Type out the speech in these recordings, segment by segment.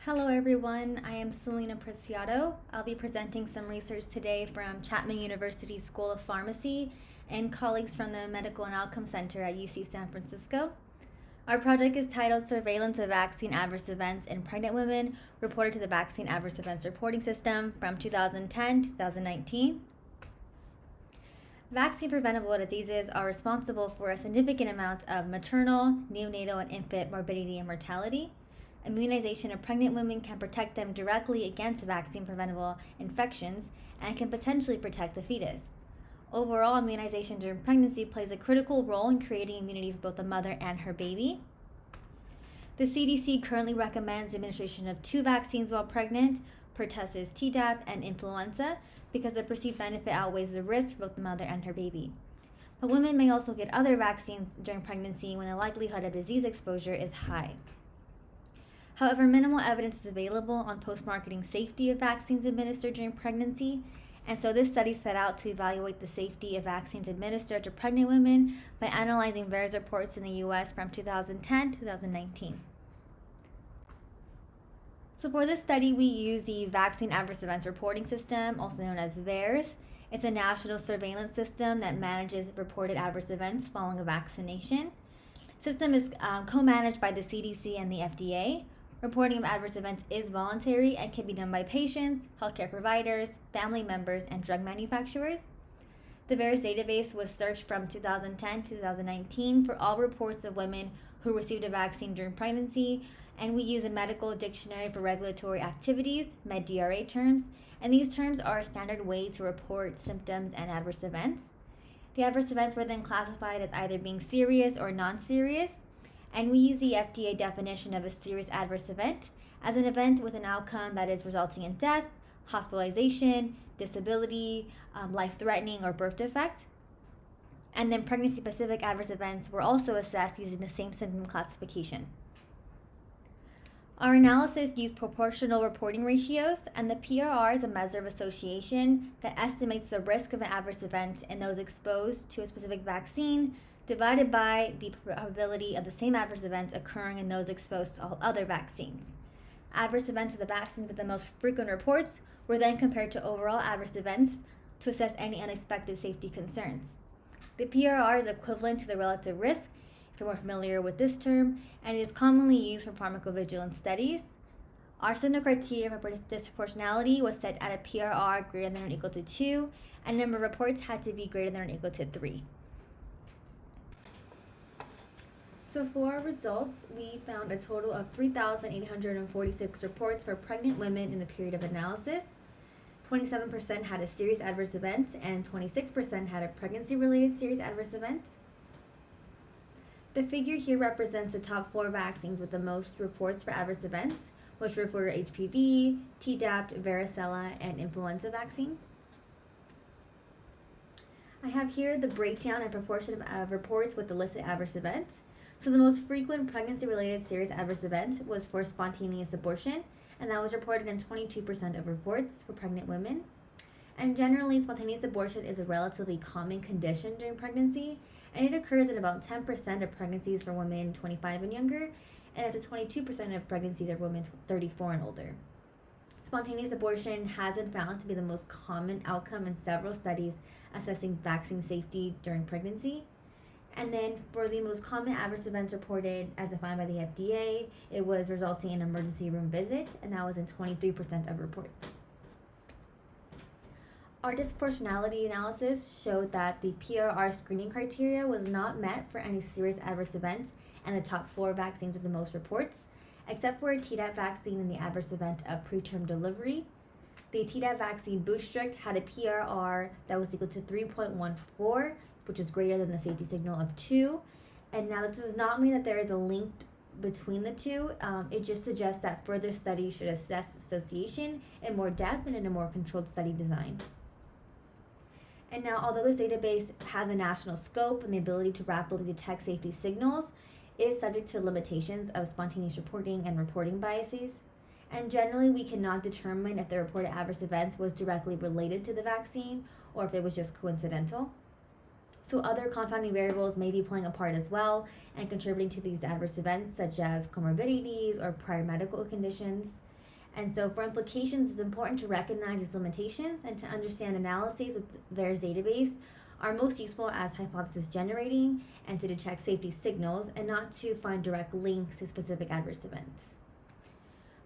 Hello everyone, I am Selena Preciado. I'll be presenting some research today from Chapman University School of Pharmacy and colleagues from the Medical and Outcome Center at UC San Francisco. Our project is titled Surveillance of Vaccine Adverse Events in Pregnant Women Reported to the Vaccine Adverse Events Reporting System from 2010 to 2019. Vaccine preventable diseases are responsible for a significant amount of maternal, neonatal, and infant morbidity and mortality. Immunization of pregnant women can protect them directly against vaccine preventable infections and can potentially protect the fetus. Overall, immunization during pregnancy plays a critical role in creating immunity for both the mother and her baby. The CDC currently recommends administration of 2 vaccines while pregnant: pertussis Tdap and influenza, because the perceived benefit outweighs the risk for both the mother and her baby. But women may also get other vaccines during pregnancy when the likelihood of disease exposure is high. However, minimal evidence is available on post-marketing safety of vaccines administered during pregnancy, and so this study set out to evaluate the safety of vaccines administered to pregnant women by analyzing various reports in the US from 2010 to 2019. So for this study, we use the Vaccine Adverse Events Reporting System, also known as VAERS. It's a national surveillance system that manages reported adverse events following a vaccination. The system is co-managed by the CDC and the FDA. Reporting of adverse events is voluntary and can be done by patients, healthcare providers, family members, and drug manufacturers. The VAERS database was searched from 2010 to 2019 for all reports of women who received a vaccine during pregnancy, and we use a medical dictionary for regulatory activities, MedDRA terms, and these terms are a standard way to report symptoms and adverse events. The adverse events were then classified as either being serious or non-serious, and we use the FDA definition of a serious adverse event as an event with an outcome that is resulting in death, hospitalization, disability, life-threatening, or birth defect. And then pregnancy-specific adverse events were also assessed using the same symptom classification. Our analysis used proportional reporting ratios, and the PRR is a measure of association that estimates the risk of an adverse event in those exposed to a specific vaccine divided by the probability of the same adverse events occurring in those exposed to all other vaccines. Adverse events of the vaccines with the most frequent reports were then compared to overall adverse events to assess any unexpected safety concerns. The PRR is equivalent to the relative risk, if you're more familiar with this term, and it is commonly used for pharmacovigilance studies. Our Sentinel criteria for disproportionality was set at a PRR greater than or equal to 2, and the number of reports had to be greater than or equal to 3. So for our results, we found a total of 3,846 reports for pregnant women in the period of analysis. 27% had a serious adverse event, and 26% had a pregnancy-related serious adverse event. The figure here represents the top 4 vaccines with the most reports for adverse events, which were for HPV, Tdap, varicella, and influenza vaccine. I have here the breakdown and proportion of reports with the listed adverse events. So the most frequent pregnancy-related serious adverse event was for spontaneous abortion, and that was reported in 22% of reports for pregnant women. And generally, spontaneous abortion is a relatively common condition during pregnancy, and it occurs in about 10% of pregnancies for women 25 and younger, and up to 22% of pregnancies are women 34 and older. Spontaneous abortion has been found to be the most common outcome in several studies assessing vaccine safety during pregnancy. And then for the most common adverse events reported as defined by the FDA, it was resulting in an emergency room visit, and that was in 23% of reports. Our disproportionality analysis showed that the PRR screening criteria was not met for any serious adverse events and the top 4 vaccines with the most reports, except for a Tdap vaccine in the adverse event of preterm delivery. The Tdap vaccine Boostrix had a PRR that was equal to 3.14, which is greater than the safety signal of 2. And now this does not mean that there is a link between the two. It just suggests that further studies should assess association in more depth and in a more controlled study design. And now, although this database has a national scope and the ability to rapidly detect safety signals, it is subject to limitations of spontaneous reporting and reporting biases. And generally, we cannot determine if the reported adverse events was directly related to the vaccine or if it was just coincidental. So other confounding variables may be playing a part as well and contributing to these adverse events, such as comorbidities or prior medical conditions. And so for implications, it's important to recognize these limitations and to understand analyses with VAERS database are most useful as hypothesis generating and to detect safety signals and not to find direct links to specific adverse events.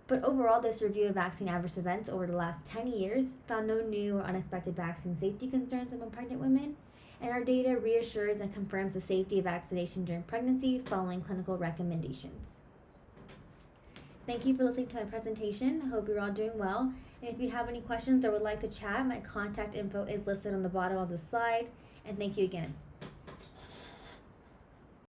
But overall, this review of vaccine adverse events over the last 10 years found no new or unexpected vaccine safety concerns among pregnant women, and our data reassures and confirms the safety of vaccination during pregnancy following clinical recommendations. Thank you for listening to my presentation. I hope you're all doing well. And if you have any questions or would like to chat, my contact info is listed on the bottom of the slide. And thank you again.